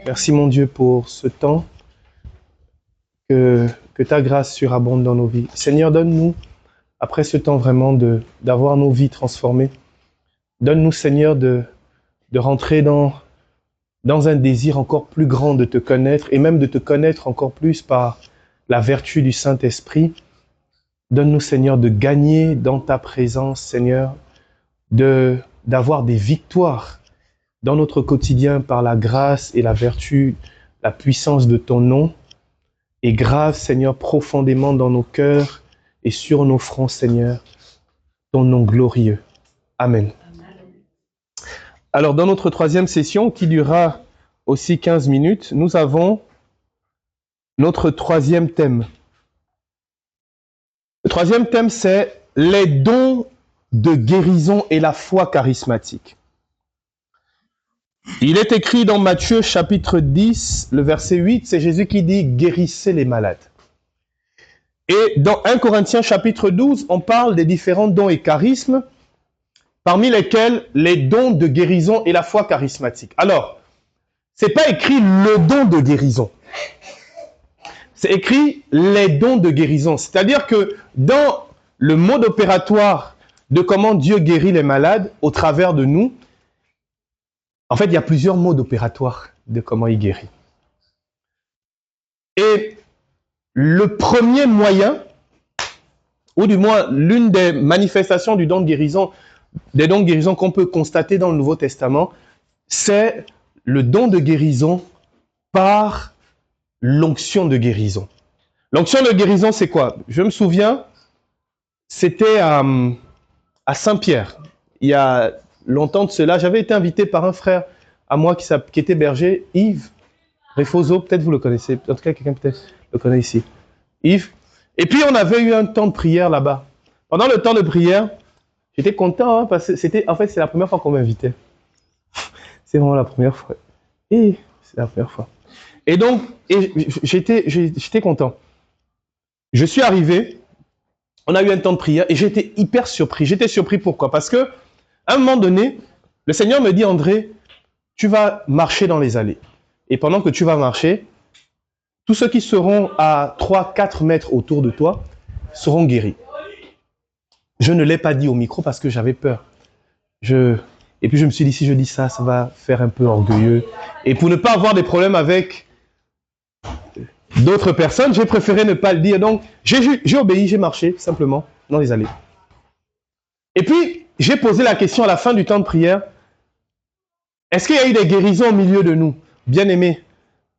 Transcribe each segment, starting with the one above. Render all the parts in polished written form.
Merci mon Dieu pour ce temps, que ta grâce surabonde dans nos vies. Seigneur, donne-nous, après ce temps vraiment, d'avoir nos vies transformées. Donne-nous, Seigneur, de rentrer dans un désir encore plus grand de te connaître et même de te connaître encore plus par la vertu du Saint-Esprit. Donne-nous, Seigneur, de gagner dans ta présence, Seigneur, d'avoir des victoires dans notre quotidien par la grâce et la vertu, la puissance de ton nom, et grave, Seigneur, profondément dans nos cœurs et sur nos fronts, Seigneur, ton nom glorieux. Amen. Alors, dans notre troisième session, qui durera aussi 15 minutes, nous avons notre troisième thème. Le troisième thème, c'est les dons de guérison et la foi charismatique. Il est écrit dans Matthieu chapitre 10, le verset 8, c'est Jésus qui dit « Guérissez les malades ». Et dans 1 Corinthiens chapitre 12, on parle des différents dons et charismes, parmi lesquels les dons de guérison et la foi charismatique. Alors, ce n'est pas écrit le don de guérison. C'est écrit les dons de guérison. C'est-à-dire que dans le mode opératoire de comment Dieu guérit les malades au travers de nous, en fait, il y a plusieurs modes opératoires de comment il guérit. Et le premier moyen, ou du moins l'une des manifestations du don de guérison, des dons de guérison qu'on peut constater dans le Nouveau Testament, c'est le don de guérison par l'onction de guérison. L'onction de guérison, c'est quoi? Je me souviens, c'était à Saint-Pierre. Il y a longtemps de cela, j'avais été invité par un frère à moi qui était berger, Yves Refoso, peut-être vous le connaissez, en tout cas quelqu'un peut-être le connaît ici. Yves. Et puis on avait eu un temps de prière là-bas. Pendant le temps de prière, j'étais content, hein, parce que c'est la première fois qu'on m'invitait. C'est vraiment la première fois. Et c'est la première fois. Et donc, j'étais content. Je suis arrivé, on a eu un temps de prière et j'étais hyper surpris. J'étais surpris pourquoi? Parce que à un moment donné, le Seigneur me dit, André, tu vas marcher dans les allées. Et pendant que tu vas marcher, tous ceux qui seront à 3-4 mètres autour de toi seront guéris. Je ne l'ai pas dit au micro parce que j'avais peur. Et puis je me suis dit, si je dis ça, ça va faire un peu orgueilleux. Et pour ne pas avoir des problèmes avec d'autres personnes, j'ai préféré ne pas le dire. Donc, j'ai obéi, j'ai marché simplement dans les allées. Et puis, j'ai posé la question à la fin du temps de prière. Est-ce qu'il y a eu des guérisons au milieu de nous? Bien-aimés,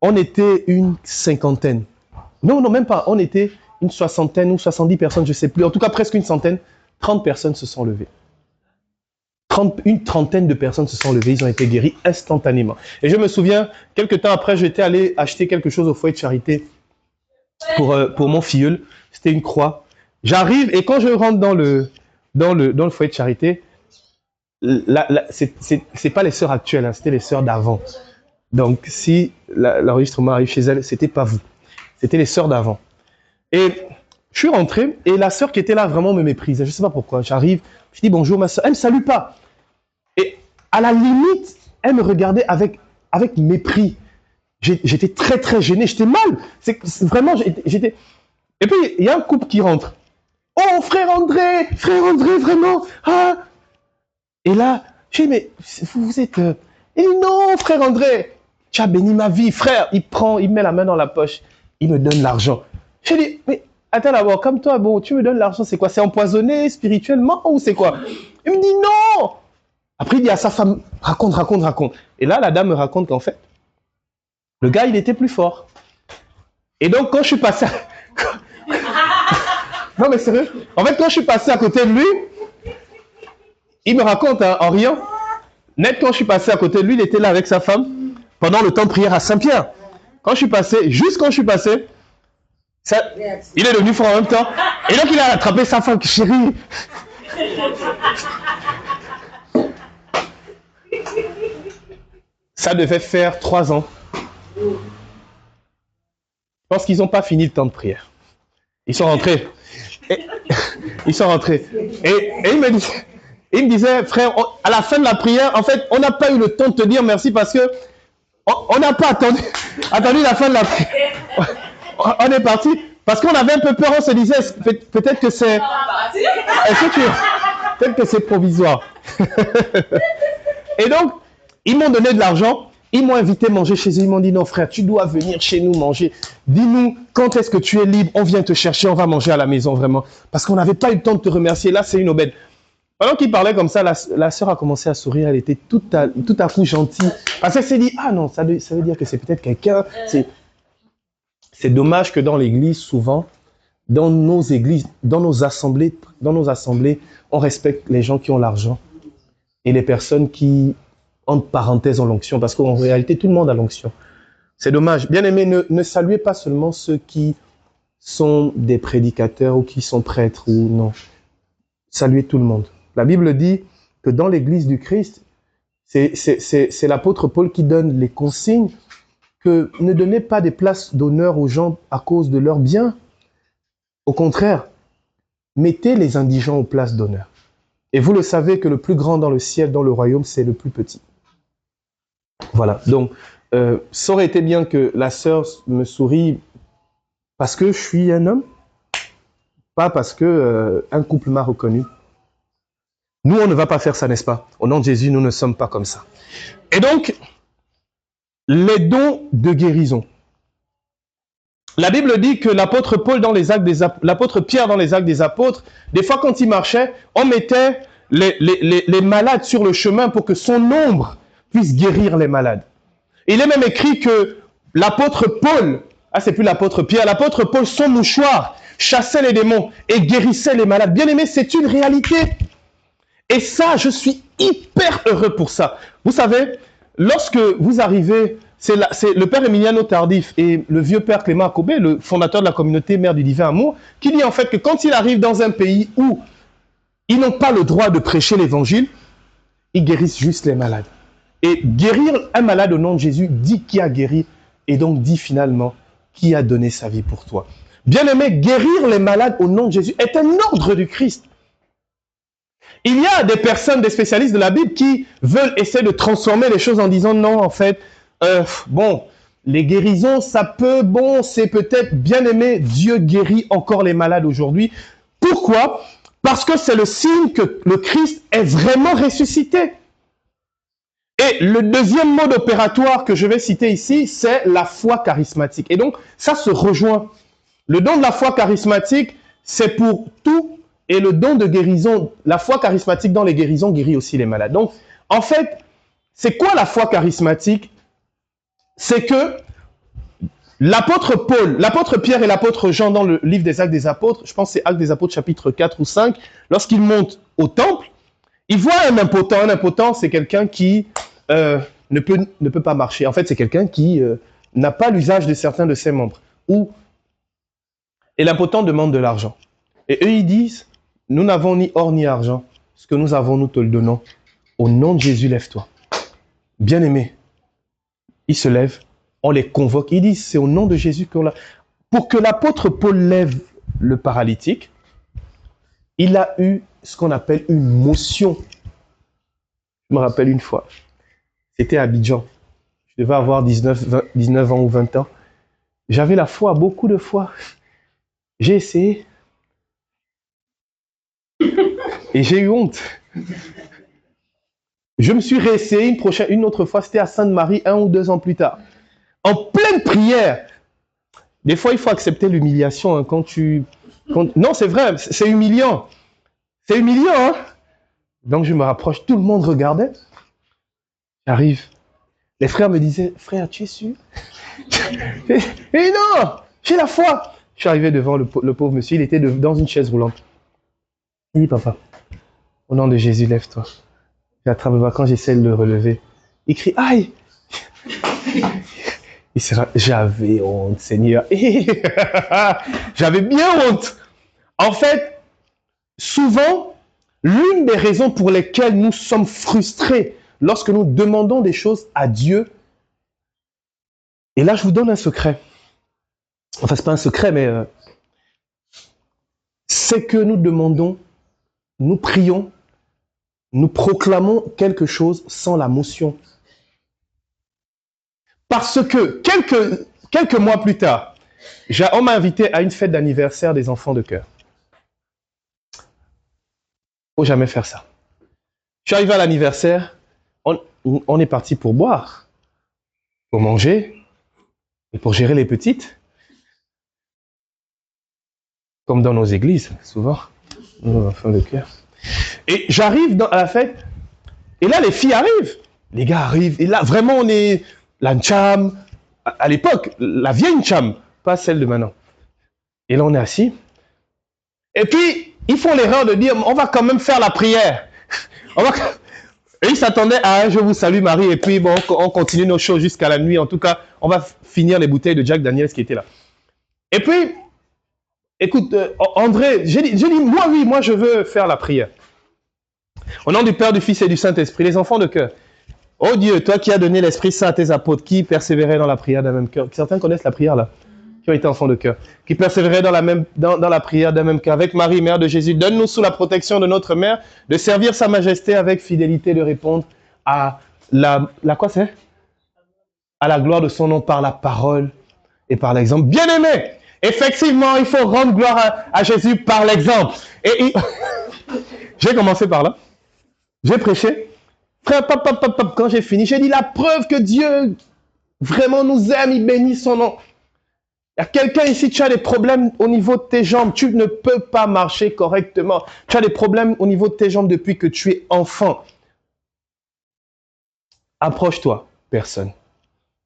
on était une cinquantaine. Non, même pas. On était une soixantaine ou 70 personnes, je ne sais plus. En tout cas, presque une centaine. 30 personnes se sont levées. Une trentaine de personnes se sont levées. Ils ont été guéris instantanément. Et je me souviens, quelques temps après, j'étais allé acheter quelque chose au foyer de charité pour mon filleul. C'était une croix. J'arrive et quand je rentre dans le foyer de charité, c'est pas les sœurs actuelles, hein, c'était les sœurs d'avant. Donc, si l'enregistrement arrive chez elles, c'était pas vous. C'était les sœurs d'avant. Et je suis rentré et la sœur qui était là vraiment me méprisait. Je sais pas pourquoi. J'arrive, je dis bonjour ma sœur. Elle me salue pas. Et à la limite, elle me regardait avec mépris. J'étais très très gêné. J'étais mal. Vraiment, j'étais. Et puis, il y a un couple qui rentre. Oh, frère André, vraiment. Ah. Et là, je dis, mais vous êtes... Il dit, non, frère André, tu as béni ma vie, frère. Il met la main dans la poche, il me donne l'argent. Je dis, mais attends d'abord, comme toi, bon, tu me donnes l'argent, c'est quoi? C'est empoisonné spirituellement ou c'est quoi? Il me dit, non. Après, il dit à sa femme, raconte. Et là, la dame me raconte qu'en fait, le gars, il était plus fort. Et donc, quand je suis passé... Non, mais sérieux. En fait, quand je suis passé à côté de lui, il me raconte, hein, en riant, net, quand je suis passé à côté de lui, il était là avec sa femme pendant le temps de prière à Saint-Pierre. Quand je suis passé, il est devenu fort en même temps. Et donc, il a attrapé sa femme, chérie. Ça devait faire 3 ans. Je pense qu'ils n'ont pas fini le temps de prière. Ils sont rentrés. Et il me disait, frère, à la fin de la prière, en fait, on n'a pas eu le temps de te dire merci parce que On n'a pas attendu la fin de la prière. On est parti parce qu'on avait un peu peur, on se disait peut-être que c'est... Peut-être que c'est provisoire. Et donc, ils m'ont donné de l'argent, ils m'ont invité à manger chez eux, ils m'ont dit non frère, tu dois venir chez nous manger. Dis-nous quand est-ce que tu es libre, on vient te chercher, on va manger à la maison vraiment. Parce qu'on n'avait pas eu le temps de te remercier, là c'est une aubaine. Pendant qu'il parlait comme ça, la sœur a commencé à sourire, elle était tout à coup gentille. Parce qu'elle s'est dit, ah non, ça veut dire que c'est peut-être quelqu'un. C'est dommage que dans l'église, souvent, dans nos églises, dans nos assemblées, on respecte les gens qui ont l'argent et les personnes qui, entre parenthèses, ont l'onction. Parce qu'en réalité, tout le monde a l'onction. C'est dommage. Bien aimé, ne saluez pas seulement ceux qui sont des prédicateurs ou qui sont prêtres ou non. Saluez tout le monde. La Bible dit que dans l'église du Christ, c'est l'apôtre Paul qui donne les consignes que ne donnez pas des places d'honneur aux gens à cause de leurs biens. Au contraire, mettez les indigents aux places d'honneur. Et vous le savez que le plus grand dans le ciel, dans le royaume, c'est le plus petit. Voilà, donc ça aurait été bien que la sœur me sourie parce que je suis un homme, pas parce que un couple m'a reconnu. Nous, on ne va pas faire ça, n'est-ce pas? Au nom de Jésus, nous ne sommes pas comme ça. Et donc, les dons de guérison. La Bible dit que l'apôtre Paul dans les actes des l'apôtre Pierre dans les actes des apôtres, des fois quand il marchait, on mettait les malades sur le chemin pour que son ombre puisse guérir les malades. Il est même écrit que l'apôtre Paul, c'est plus l'apôtre Pierre, l'apôtre Paul, son mouchoir chassait les démons et guérissait les malades. Bien aimé, c'est une réalité. Et ça, je suis hyper heureux pour ça. Vous savez, lorsque vous arrivez, c'est le père Emiliano Tardif et le vieux père Clément Akobé, le fondateur de la communauté Mère du Divin Amour, qui dit en fait que quand il arrive dans un pays où ils n'ont pas le droit de prêcher l'évangile, ils guérissent juste les malades. Et guérir un malade au nom de Jésus dit qui a guéri et donc dit finalement qui a donné sa vie pour toi. Bien aimé, guérir les malades au nom de Jésus est un ordre du Christ. Il y a des personnes, des spécialistes de la Bible qui veulent essayer de transformer les choses en disant non, en fait, bon, les guérisons, ça peut, bon, c'est peut-être bien aimé, Dieu guérit encore les malades aujourd'hui. Pourquoi? Parce que c'est le signe que le Christ est vraiment ressuscité. Et le deuxième mode opératoire que je vais citer ici, c'est la foi charismatique. Et donc, ça se rejoint. Le don de la foi charismatique, c'est pour tout. Et le don de guérison, la foi charismatique dans les guérisons guérit aussi les malades. Donc, en fait, c'est quoi la foi charismatique? C'est que l'apôtre Paul, l'apôtre Pierre et l'apôtre Jean dans le livre des Actes des Apôtres, je pense que c'est Actes des Apôtres chapitre 4 ou 5, lorsqu'ils montent au temple, ils voient un impotent. Un impotent, c'est quelqu'un qui ne peut pas marcher. En fait, c'est quelqu'un qui n'a pas l'usage de certains de ses membres. Et l'impotent demande de l'argent. Et eux, ils disent, nous n'avons ni or ni argent. Ce que nous avons, nous te le donnons. Au nom de Jésus, lève-toi. Bien-aimé, ils se lèvent, on les convoque. Ils disent, c'est au nom de Jésus qu'on l'a... Pour que l'apôtre Paul lève le paralytique, il a eu ce qu'on appelle une motion. Je me rappelle une fois, c'était à Abidjan. Je devais avoir 19 ans ou 20 ans. J'avais la foi, beaucoup de foi. J'ai essayé. Et j'ai eu honte. Je me suis réessayé une autre fois, c'était à Sainte-Marie, 1 ou 2 ans plus tard. En pleine prière. Des fois, il faut accepter l'humiliation hein, Non, c'est vrai, c'est humiliant. C'est humiliant, hein? Donc, je me rapproche, tout le monde regardait. J'arrive. Les frères me disaient, frère, tu es sûr? Et non, j'ai la foi. Je suis arrivé devant le pauvre monsieur, il était dans une chaise roulante. Il dit, papa, au nom de Jésus, lève-toi. J'attrape le bras quand j'essaie de le relever. Il crie, aïe! J'avais honte, Seigneur. J'avais bien honte. En fait, souvent, l'une des raisons pour lesquelles nous sommes frustrés lorsque nous demandons des choses à Dieu, et là je vous donne un secret. Enfin, c'est pas un secret, mais c'est que nous demandons, nous prions, nous proclamons quelque chose sans la motion. Parce que quelques mois plus tard, on m'a invité à une fête d'anniversaire des enfants de cœur. Faut jamais faire ça. Je suis arrivé à l'anniversaire, on est parti pour boire, pour manger et pour gérer les petites. Comme dans nos églises, souvent, nos enfants de cœur. Et j'arrive à la fête, et là, les filles arrivent. Les gars arrivent, et là, vraiment, on est la Ncham, à l'époque, la vieille Ncham, pas celle de maintenant. Et là, on est assis. Et puis, ils font l'erreur de dire, on va quand même faire la prière. Et ils s'attendaient à un « Je vous salue Marie », et puis, bon, on continue nos choses jusqu'à la nuit. En tout cas, on va finir les bouteilles de Jack Daniels qui étaient là. Et puis, écoute, André, j'ai dit, moi, je veux faire la prière. Au nom du Père, du Fils et du Saint-Esprit, les enfants de cœur. Oh Dieu, toi qui as donné l'Esprit Saint à tes apôtres, qui persévérait dans la prière d'un même cœur. Certains connaissent la prière là, qui ont été enfants de cœur. Qui persévérait dans la prière d'un même cœur. Avec Marie, Mère de Jésus, donne-nous sous la protection de notre Mère, de servir Sa Majesté avec fidélité, de répondre à quoi c'est? À la gloire de son nom par la parole et par l'exemple. Bien-aimés, effectivement, il faut rendre gloire à Jésus par l'exemple. Et j'ai commencé par là. J'ai prêché. Frère, quand j'ai fini, j'ai dit la preuve que Dieu vraiment nous aime, il bénit son nom. Il y a quelqu'un ici, tu as des problèmes au niveau de tes jambes, tu ne peux pas marcher correctement. Tu as des problèmes au niveau de tes jambes depuis que tu es enfant. Approche-toi, personne.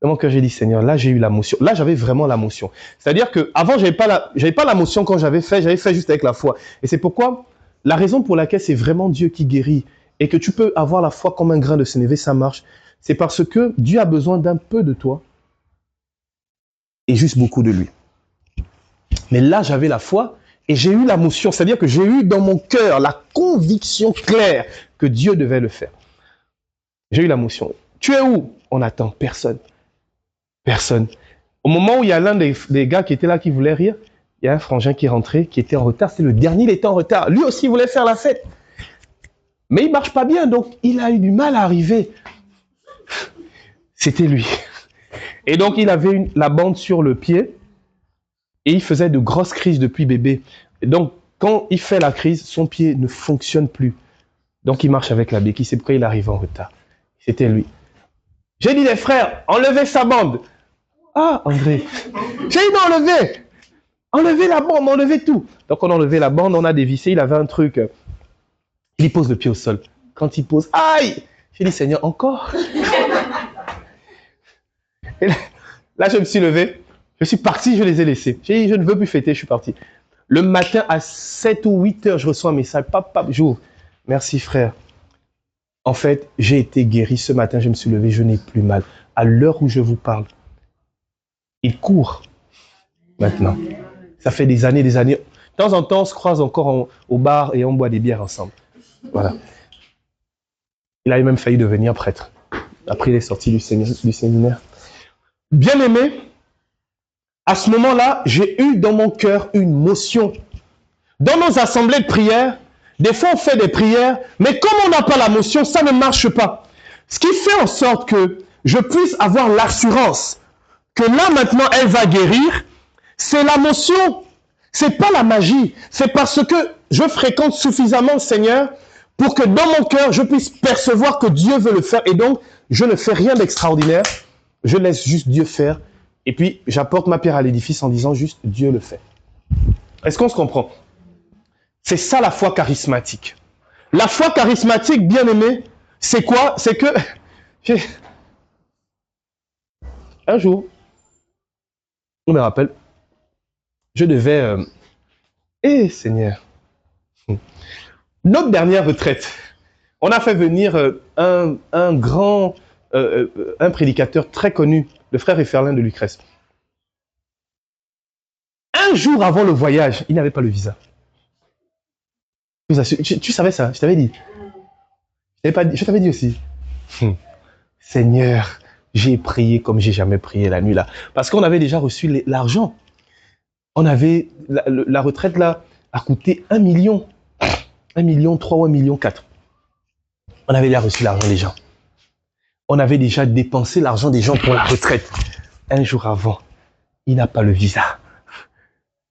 Dans mon cœur, j'ai dit, Seigneur, là, j'ai eu la motion. Là, j'avais vraiment la motion. C'est-à-dire qu'avant, je n'avais pas la motion quand j'avais fait juste avec la foi. Et c'est pourquoi, la raison pour laquelle c'est vraiment Dieu qui guérit et que tu peux avoir la foi comme un grain de sénévé, ça marche, c'est parce que Dieu a besoin d'un peu de toi et juste beaucoup de lui. Mais là, j'avais la foi et j'ai eu la motion. C'est-à-dire que j'ai eu dans mon cœur la conviction claire que Dieu devait le faire. J'ai eu la motion. Tu es où? On attend personne. Personne. Au moment où il y a l'un des gars qui était là qui voulait rire, il y a un frangin qui est rentré, qui était en retard. C'est le dernier, il était en retard. Lui aussi voulait faire la fête. Mais il ne marche pas bien, donc il a eu du mal à arriver. C'était lui. Et donc il avait la bande sur le pied et il faisait de grosses crises depuis bébé. Et donc quand il fait la crise, son pied ne fonctionne plus. Donc il marche avec la béquille. C'est pourquoi il arrive en retard. C'était lui. J'ai dit les frères, enlevez sa bande. Ah, André. J'ai dit non, enlevez. Enlevez la bande, enlevez tout. Donc on a enlevé la bande, on a dévissé, il avait un truc. Il pose le pied au sol. Quand il pose, aïe! J'ai dit, Seigneur, encore? Et là, je me suis levé. Je suis parti, je les ai laissés. J'ai dit, je ne veux plus fêter, je suis parti. Le matin, à 7 ou 8 heures, je reçois un message. J'ouvre. Merci, frère. En fait, j'ai été guéri ce matin, je me suis levé, je n'ai plus mal. À l'heure où je vous parle, il court maintenant. Ça fait des années, des années. De temps en temps, on se croise encore au bar et on boit des bières ensemble. Voilà. Il a même failli devenir prêtre. Après, il est sorti du séminaire. Bien-aimé, à ce moment-là, j'ai eu dans mon cœur une motion. Dans nos assemblées de prière, des fois on fait des prières, mais comme on n'a pas la motion, ça ne marche pas. Ce qui fait en sorte que je puisse avoir l'assurance que là maintenant elle va guérir, c'est la motion. C'est pas la magie. C'est parce que je fréquente suffisamment le Seigneur pour que dans mon cœur, je puisse percevoir que Dieu veut le faire. Et donc, je ne fais rien d'extraordinaire. Je laisse juste Dieu faire. Et puis, j'apporte ma pierre à l'édifice en disant juste Dieu le fait. Est-ce qu'on se comprend? C'est ça la foi charismatique. La foi charismatique, bien aimé, c'est quoi? C'est que un jour, on me rappelle, je devais... Seigneur, notre dernière retraite, on a fait venir un grand, un prédicateur très connu, le frère Efferlin de Lucrèce. Un jour avant le voyage, il n'avait pas le visa. Tu savais ça, je t'avais dit. Je t'avais dit aussi. Seigneur, j'ai prié comme j'ai jamais prié la nuit là. Parce qu'on avait déjà reçu l'argent. On avait, la retraite là a coûté 1 million. 1,3 million ou 1,4 million. On avait déjà reçu l'argent des gens. On avait déjà dépensé l'argent des gens pour la retraite. Un jour avant, il n'a pas le visa.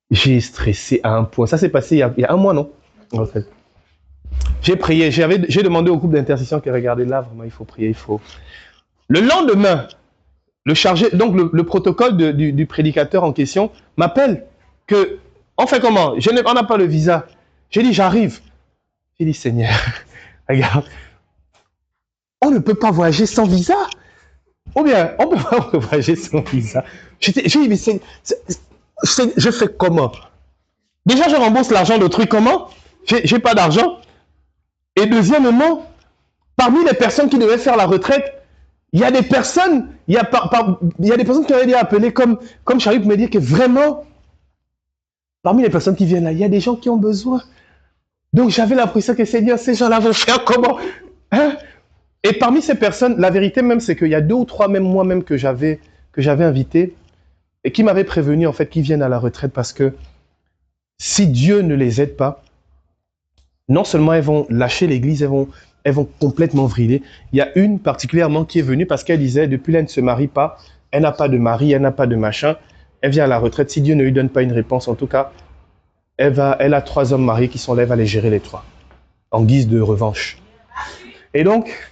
J'ai stressé à un point. Ça s'est passé il y a un mois, non? En fait. J'ai prié, j'ai demandé au groupe d'intercession qui regardait là, vraiment, il faut prier, il faut. Le lendemain, le chargé, donc le protocole du prédicateur en question m'appelle que, on fait comment? On n'a pas le visa. J'ai dit, j'arrive. J'ai dit, Seigneur, regarde, on ne peut pas voyager sans visa. Ou bien, on ne peut pas voyager sans visa. J'ai dit, mais je fais comment? Déjà, je rembourse l'argent d'autrui, comment? J'ai pas d'argent. Et deuxièmement, parmi les personnes qui devaient faire la retraite, il y a des personnes, il y a des personnes qui avaient été appelées comme Charib me dit que vraiment, parmi les personnes qui viennent là, il y a des gens qui ont besoin. Donc j'avais l'impression que Seigneur, ces gens-là vont faire comment? Hein? Et parmi ces personnes, la vérité même, c'est qu'il y a 2 ou 3, même moi-même, que j'avais invité et qui m'avaient prévenu, en fait, qu'ils viennent à la retraite parce que si Dieu ne les aide pas, non seulement elles vont lâcher l'église, elles vont complètement vriller. Il y a une particulièrement qui est venue parce qu'elle disait, depuis là, elle ne se marie pas, elle n'a pas de mari, elle n'a pas de machin, elle vient à la retraite. Si Dieu ne lui donne pas une réponse, en tout cas, elle a 3 hommes mariés qui sont là, elle va les gérer les 3, en guise de revanche. Et donc,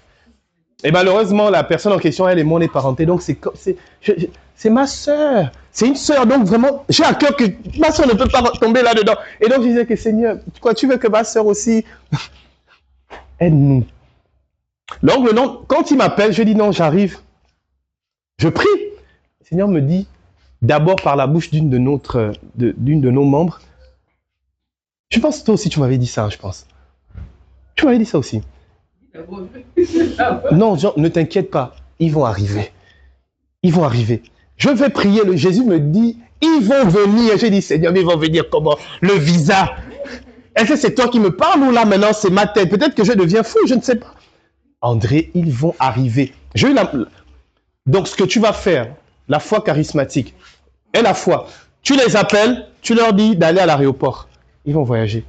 et malheureusement, la personne en question, elle est mon parenté, donc c'est ma sœur. C'est une sœur, donc vraiment, j'ai à cœur que ma sœur ne peut pas tomber là-dedans. Et donc, je disais que Seigneur, quoi, tu veux que ma sœur aussi aide-nous. Donc, quand il m'appelle, je dis non, j'arrive. Je prie. Le Seigneur me dit, d'abord par la bouche d'une de nos membres, je pense que toi aussi tu m'avais dit ça, je pense. Tu m'avais dit ça aussi. Non, Jean, ne t'inquiète pas, ils vont arriver. Ils vont arriver. Je vais prier, Jésus me dit, ils vont venir. J'ai dit, Seigneur, mais ils vont venir comment? Le visa. Est-ce que c'est toi qui me parles ou là maintenant c'est ma tête? Peut-être que je deviens fou, je ne sais pas. André, ils vont arriver. Donc ce que tu vas faire, la foi charismatique et la foi, tu les appelles, tu leur dis d'aller à l'aéroport. Ils vont voyager.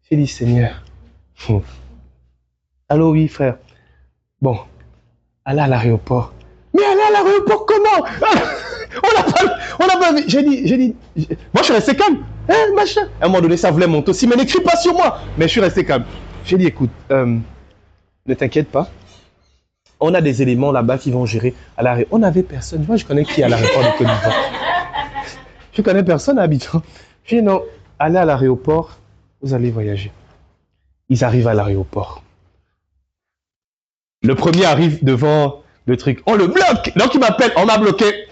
J'ai dit, Seigneur. Allô, oui, frère. Bon, allez à l'aéroport. Mais aller à l'aéroport, comment? On n'a pas vu. J'ai dit, moi je suis resté calme. Hein, machin. À un moment donné, ça voulait monter aussi, mais n'écris pas sur moi. Mais je suis resté calme. J'ai dit, écoute, ne t'inquiète pas. On a des éléments là-bas qui vont gérer à l'aéroport. On n'avait personne. Moi, je connais qui est à l'aéroport de Côte d'Ivoire. Je connais personne à Abidjan. J'ai dit, non, allez à l'aéroport, vous allez voyager. Ils arrivent à l'aéroport. Le premier arrive devant le truc. On le bloque. Donc il m'appelle. On m'a bloqué.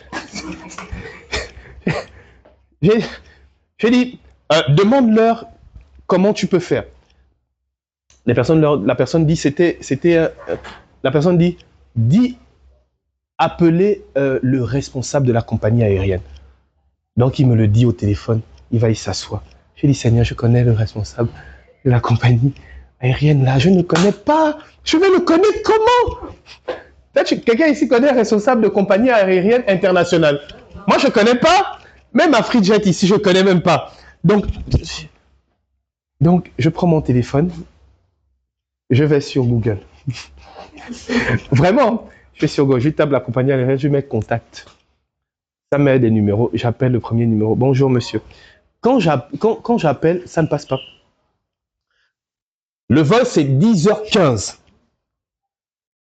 J'ai dit, demande-leur comment tu peux faire. La personne dit, dis appeler le responsable de la compagnie aérienne. Donc il me le dit au téléphone. Il va y s'asseoir. J'ai dit, Seigneur, je connais le responsable de la compagnie aérienne là. Je ne connais pas. Je vais le connaître comment? Quelqu'un ici connaît le responsable de compagnie aérienne internationale. Moi, je ne connais pas. Même Afrijet ici, je ne connais même pas. Donc, je prends mon téléphone. Je vais sur Google. Vraiment, je vais sur Google. Je tape la compagnie aérienne, je mets contact. Ça met des numéros. J'appelle le premier numéro. Bonjour, monsieur. Quand j'appelle, ça ne passe pas. Le vol, c'est 10h15.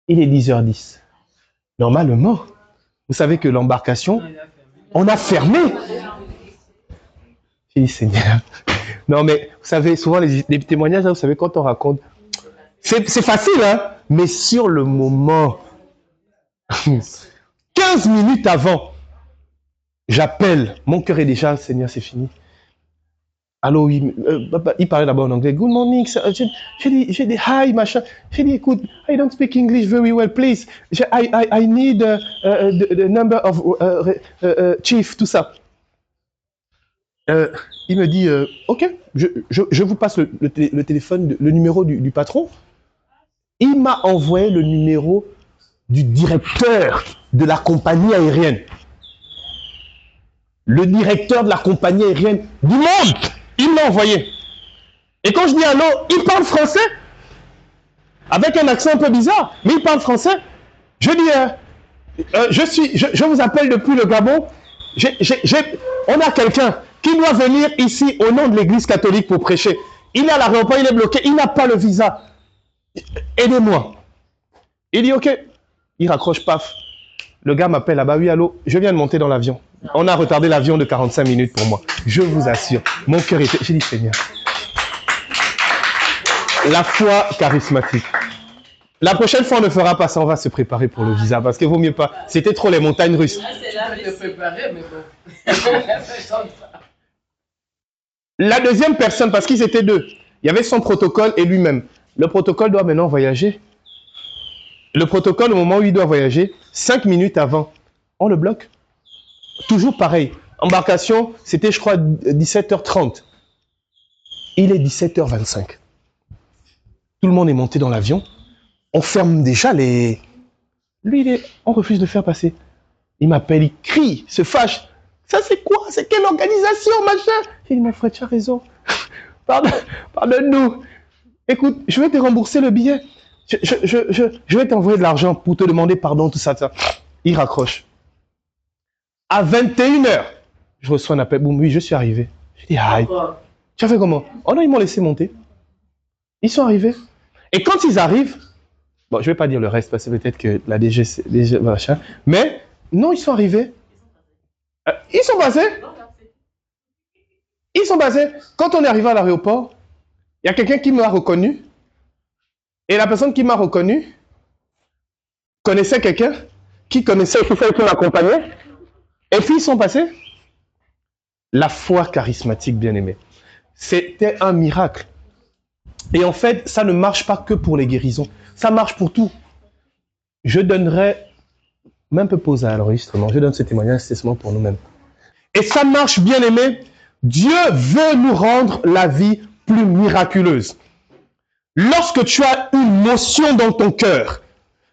Il est 10h10. Normalement, vous savez que l'embarcation, on a fermé. J'ai dit, Seigneur. Non, mais vous savez, souvent, les témoignages, là, vous savez, quand on raconte, c'est facile, hein, mais sur le moment, 15 minutes avant, j'appelle. Mon cœur est déjà, Seigneur, c'est fini. Allô, oui, il parlait d'abord en anglais. Good morning. J'ai dit hi, machin. J'ai dit, écoute, I don't speak English very well, please. I need the number of chief, tout ça. Il me dit, ok, je vous passe le téléphone, le numéro du patron. Il m'a envoyé le numéro du directeur de la compagnie aérienne. Le directeur de la compagnie aérienne du monde. Il m'a envoyé. Et quand je dis allô, il parle français. Avec un accent un peu bizarre, mais il parle français. Je dis, je vous appelle depuis le Gabon. On a quelqu'un qui doit venir ici au nom de l'église catholique pour prêcher. Il est à l'aéroport, il est bloqué, il n'a pas le visa. Aidez-moi. Il dit ok. Il raccroche, paf. Le gars m'appelle là-bas, oui, allô, je viens de monter dans l'avion. On a retardé l'avion de 45 minutes pour moi. Je vous assure, mon cœur était... J'ai dit, Seigneur, la foi charismatique. La prochaine fois, on ne fera pas ça, on va se préparer pour le visa, parce qu'il vaut mieux pas. C'était trop les montagnes russes. La deuxième personne, parce qu'ils étaient deux, il y avait son protocole et lui-même. Le protocole doit maintenant voyager. Le protocole, au moment où il doit voyager, 5 minutes avant, on le bloque. Toujours pareil. Embarcation, c'était, je crois, 17h30. Il est 17h25. Tout le monde est monté dans l'avion. On ferme déjà les... Lui, on refuse de faire passer. Il m'appelle, il crie, se fâche. Ça, c'est quoi? C'est quelle organisation, machin? Il dit, mon frère, tu as raison. Pardonne-nous. Écoute, je vais te rembourser le billet. Je vais t'envoyer de l'argent pour te demander pardon, tout ça, ça. Il raccroche. À 21h, je reçois un appel. Boum, oui, je suis arrivé. Je dis, aïe. Tu as fait comment? Oh non, ils m'ont laissé monter. Ils sont arrivés. Et quand ils arrivent, bon, je ne vais pas dire le reste, parce que peut-être que la DG, machin. Mais, non, ils sont arrivés. Ils sont basés. Ils sont basés. Quand on est arrivé à l'aéroport, il y a quelqu'un qui m'a reconnu. Et la personne qui m'a reconnu connaissait quelqu'un qui connaissait aussi celle qui m'accompagnait. Et puis ils sont passés. La foi charismatique, bien aimée. C'était un miracle. Et en fait, ça ne marche pas que pour les guérisons. Ça marche pour tout. Je donnerai, même peu pause à l'enregistrement, je donne ce témoignage, c'est seulement pour nous-mêmes. Et ça marche, bien aimé. Dieu veut nous rendre la vie plus miraculeuse. Lorsque tu as une motion dans ton cœur,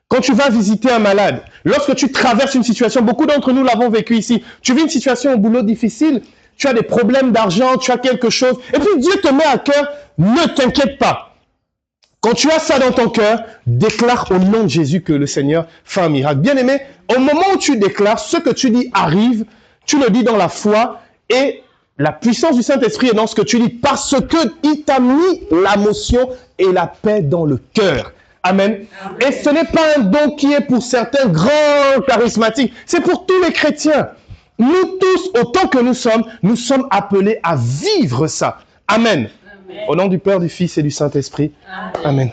quand tu vas visiter un malade, lorsque tu traverses une situation, beaucoup d'entre nous l'avons vécu ici, tu vis une situation au boulot difficile, tu as des problèmes d'argent, tu as quelque chose, et puis Dieu te met à cœur, ne t'inquiète pas. Quand tu as ça dans ton cœur, déclare au nom de Jésus que le Seigneur fait un miracle. Bien aimé, au moment où tu déclares, ce que tu dis arrive, tu le dis dans la foi et la puissance du Saint-Esprit est dans ce que tu dis parce qu'il t'a mis la motion et la paix dans le cœur. Amen. Amen. Et ce n'est pas un don qui est pour certains grands charismatiques, c'est pour tous les chrétiens. Nous tous, autant que nous sommes appelés à vivre ça. Amen. Amen. Au nom du Père, du Fils et du Saint-Esprit. Amen. Amen.